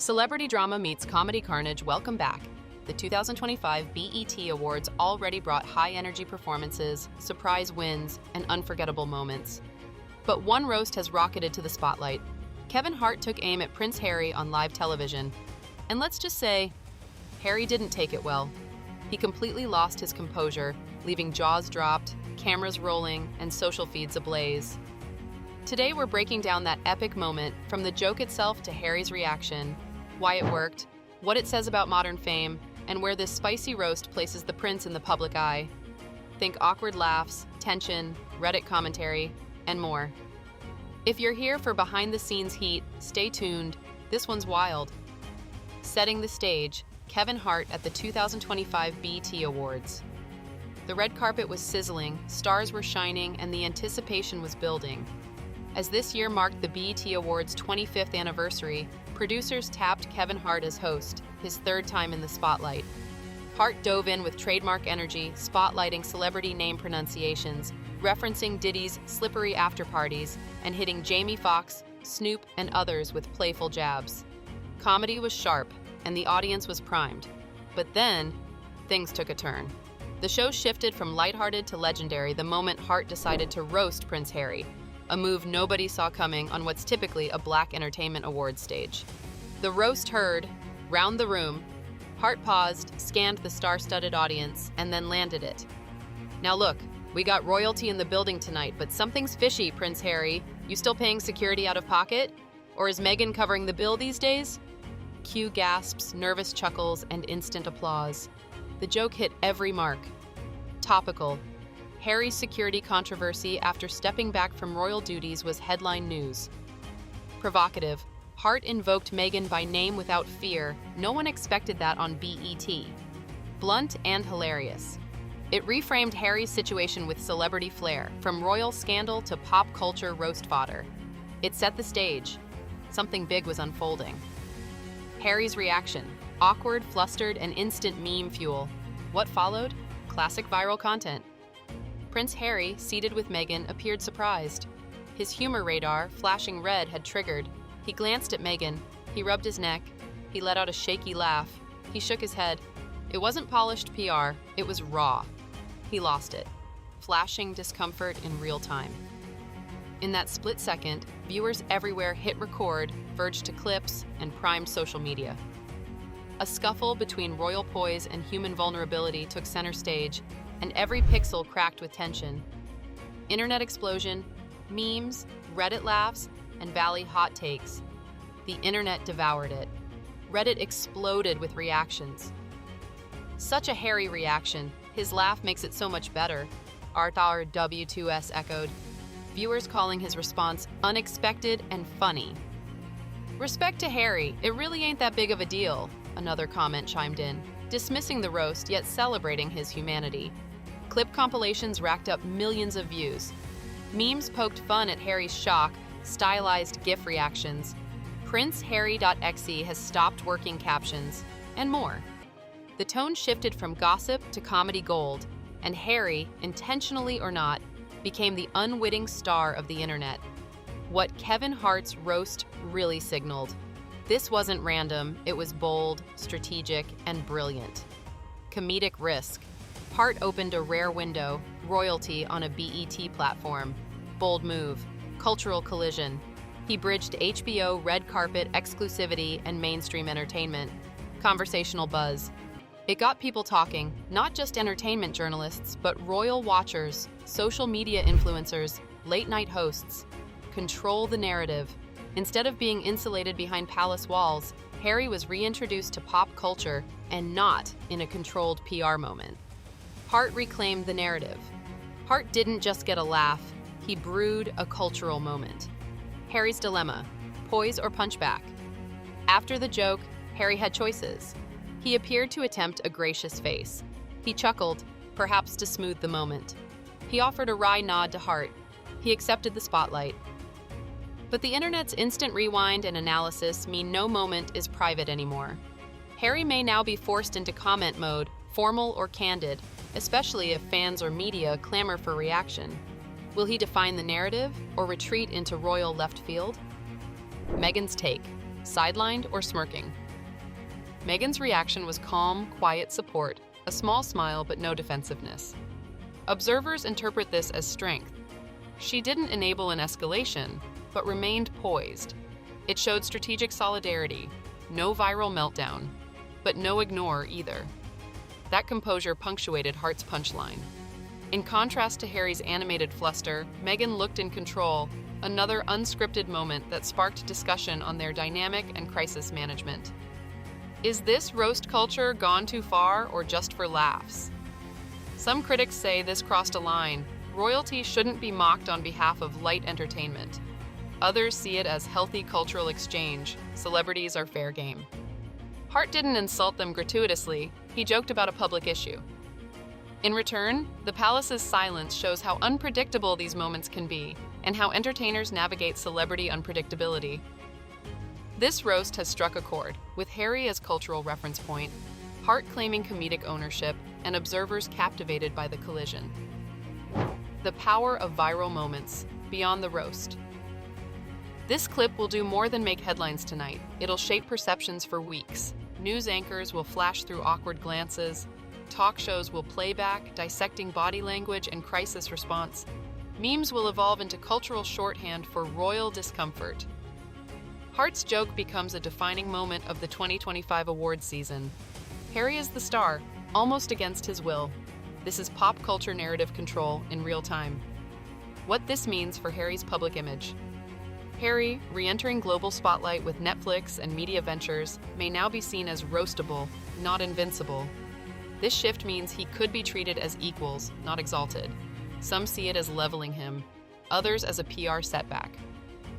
Celebrity drama meets comedy carnage. Welcome back. The 2025 BET Awards already brought high-energy performances, surprise wins, and unforgettable moments. But one roast has rocketed to the spotlight. Kevin Hart took aim at Prince Harry on live television. And let's just say, Harry didn't take it well. He completely lost his composure, leaving jaws dropped, cameras rolling, and social feeds ablaze. Today we're breaking down that epic moment, from the joke itself to Harry's reaction, why it worked, what it says about modern fame, and where this spicy roast places the prince in the public eye. Think awkward laughs, tension, Reddit commentary, and more. If you're here for behind-the-scenes heat, stay tuned. This one's wild. Setting the stage, Kevin Hart at the 2025 BET Awards. The red carpet was sizzling, stars were shining, and the anticipation was building. As this year marked the BET Awards' 25th anniversary, producers tapped Kevin Hart as host, his third time in the spotlight. Hart dove in with trademark energy, spotlighting celebrity name pronunciations, referencing Diddy's slippery after-parties, and hitting Jamie Foxx, Snoop, and others with playful jabs. Comedy was sharp, and the audience was primed. But then, things took a turn. The show shifted from lighthearted to legendary the moment Hart decided to roast Prince Harry, a move nobody saw coming on what's typically a Black Entertainment Awards stage. The roast heard, round the room. Hart paused, scanned the star-studded audience, and then landed it. "Now look, we got royalty in the building tonight, but something's fishy, Prince Harry. You still paying security out of pocket? Or is Meghan covering the bill these days?" Cue gasps, nervous chuckles, and instant applause. The joke hit every mark. Topical. Harry's security controversy after stepping back from royal duties was headline news. Provocative. Hart invoked Meghan by name without fear. No one expected that on BET. Blunt and hilarious. It reframed Harry's situation with celebrity flair, from royal scandal to pop culture roast fodder. It set the stage. Something big was unfolding. Harry's reaction. Awkward, flustered, and instant meme fuel. What followed? Classic viral content. Prince Harry, seated with Meghan, appeared surprised. His humor radar, flashing red, had triggered. He glanced at Meghan. He rubbed his neck. He let out a shaky laugh. He shook his head. It wasn't polished PR, it was raw. He lost it. Flashing discomfort in real time. In that split second, viewers everywhere hit record, verged to clips, and primed social media. A scuffle between royal poise and human vulnerability took center stage, and every pixel cracked with tension. Internet explosion, memes, Reddit laughs, and Valley hot takes. The internet devoured it. Reddit exploded with reactions. "Such a Harry reaction. His laugh makes it so much better," Arthur W2S echoed, viewers calling his response unexpected and funny. "Respect to Harry, it really ain't that big of a deal," another comment chimed in, dismissing the roast yet celebrating his humanity. Clip compilations racked up millions of views. Memes poked fun at Harry's shock, stylized GIF reactions. PrinceHarry.exe has stopped working captions, and more. The tone shifted from gossip to comedy gold, and Harry, intentionally or not, became the unwitting star of the internet. What Kevin Hart's roast really signaled. This wasn't random, it was bold, strategic, and brilliant. Comedic risk. Hart opened a rare window, royalty on a BET platform. Bold move. Cultural collision. He bridged HBO red carpet exclusivity and mainstream entertainment. Conversational buzz. It got people talking, not just entertainment journalists, but royal watchers, social media influencers, late-night hosts. Control the narrative. Instead of being insulated behind palace walls, Harry was reintroduced to pop culture, and not in a controlled PR moment. Hart reclaimed the narrative. Hart didn't just get a laugh, he brewed a cultural moment. Harry's dilemma, poise or punch back. After the joke, Harry had choices. He appeared to attempt a gracious face. He chuckled, perhaps to smooth the moment. He offered a wry nod to Hart. He accepted the spotlight. But the internet's instant rewind and analysis mean no moment is private anymore. Harry may now be forced into comment mode, formal or candid, especially if fans or media clamor for reaction. Will he define the narrative or retreat into royal left field? Meghan's take. sidelined, or smirking. Meghan's reaction was calm, quiet support, a small smile but no defensiveness. Observers interpret this as strength. She didn't enable an escalation, but remained poised. It showed strategic solidarity, no viral meltdown, but no ignore either. That composure punctuated Hart's punchline. In contrast to Harry's animated fluster, Meghan looked in control, another unscripted moment that sparked discussion on their dynamic and crisis management. Is this roast culture gone too far or just for laughs? Some critics say this crossed a line. Royalty shouldn't be mocked on behalf of light entertainment. Others see it as healthy cultural exchange. Celebrities are fair game. Hart didn't insult them gratuitously. He joked about a public issue. In return, the palace's silence shows how unpredictable these moments can be and how entertainers navigate celebrity unpredictability. This roast has struck a chord, with Harry as cultural reference point, Hart claiming comedic ownership, and observers captivated by the collision. The power of viral moments, beyond the roast. This clip will do more than make headlines tonight. It'll shape perceptions for weeks. News anchors will flash through awkward glances. Talk shows will play back, dissecting body language and crisis response. Memes will evolve into cultural shorthand for royal discomfort. Hart's joke becomes a defining moment of the 2025 awards season. Harry is the star, almost against his will. This is pop culture narrative control in real time. What this means for Harry's public image. Harry, re-entering global spotlight with Netflix and media ventures, may now be seen as roastable, not invincible. This shift means he could be treated as equals, not exalted. Some see it as leveling him, others as a PR setback.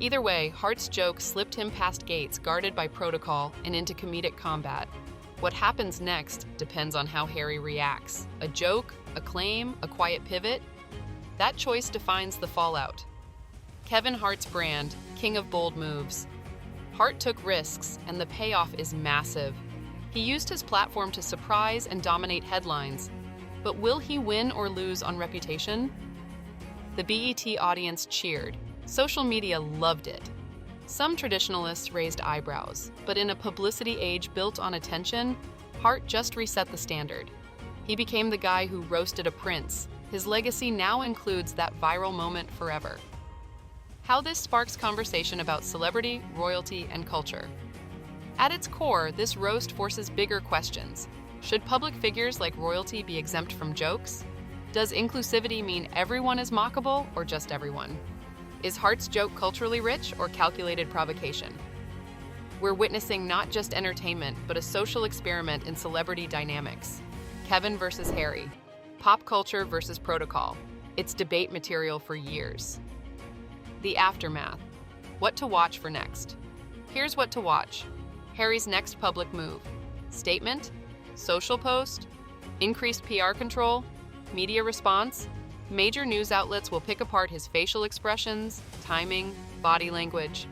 Either way, Hart's joke slipped him past gates guarded by protocol and into comedic combat. What happens next depends on how Harry reacts. A joke, a claim, a quiet pivot? That choice defines the fallout. Kevin Hart's brand, king of bold moves. Hart took risks, and the payoff is massive. He used his platform to surprise and dominate headlines. But will he win or lose on reputation? The BET audience cheered. Social media loved it. Some traditionalists raised eyebrows, but in a publicity age built on attention, Hart just reset the standard. He became the guy who roasted a prince. His legacy now includes that viral moment forever. How this sparks conversation about celebrity, royalty, and culture. At its core, this roast forces bigger questions. Should public figures like royalty be exempt from jokes? Does inclusivity mean everyone is mockable or just everyone? Is Hart's joke culturally rich or calculated provocation? We're witnessing not just entertainment, but a social experiment in celebrity dynamics. Kevin versus Harry. Pop culture versus protocol. It's debate material for years. The aftermath. What to watch for next. Here's what to watch. Harry's next public move. Statement? Social post? Increased PR control? Media response? Major news outlets will pick apart his facial expressions, timing, body language.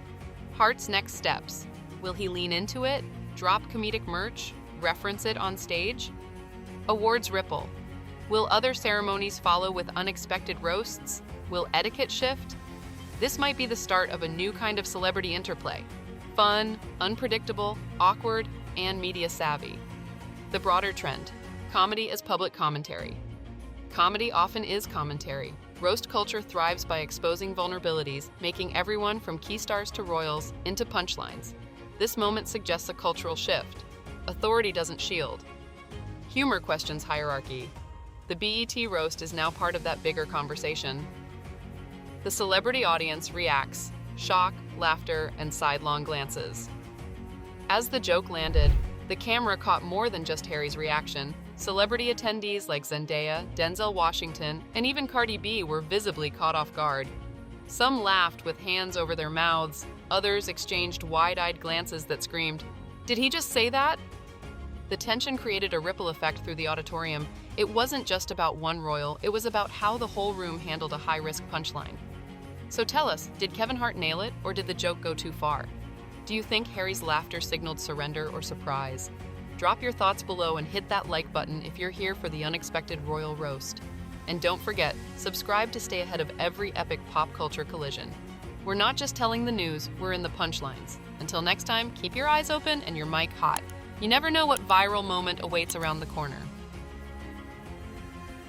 Hart's next steps. Will he lean into it, drop comedic merch, reference it on stage? Awards ripple. Will other ceremonies follow with unexpected roasts? Will etiquette shift? This might be the start of a new kind of celebrity interplay. Fun, unpredictable, awkward, and media savvy. The broader trend. Comedy as public commentary. Comedy often is commentary. Roast culture thrives by exposing vulnerabilities, making everyone from key stars to royals into punchlines. This moment suggests a cultural shift. Authority doesn't shield. Humor questions hierarchy. The BET roast is now part of that bigger conversation. The celebrity audience reacts, shock, laughter, and sidelong glances. As the joke landed, the camera caught more than just Harry's reaction. Celebrity attendees like Zendaya, Denzel Washington, and even Cardi B were visibly caught off guard. Some laughed with hands over their mouths, others exchanged wide-eyed glances that screamed, "Did he just say that?" The tension created a ripple effect through the auditorium. It wasn't just about one royal, it was about how the whole room handled a high-risk punchline. So tell us, did Kevin Hart nail it, or did the joke go too far? Do you think Harry's laughter signaled surrender or surprise? Drop your thoughts below and hit that like button if you're here for the unexpected royal roast. And don't forget, subscribe to stay ahead of every epic pop culture collision. We're not just telling the news, we're in the punchlines. Until next time, keep your eyes open and your mic hot. You never know what viral moment awaits around the corner.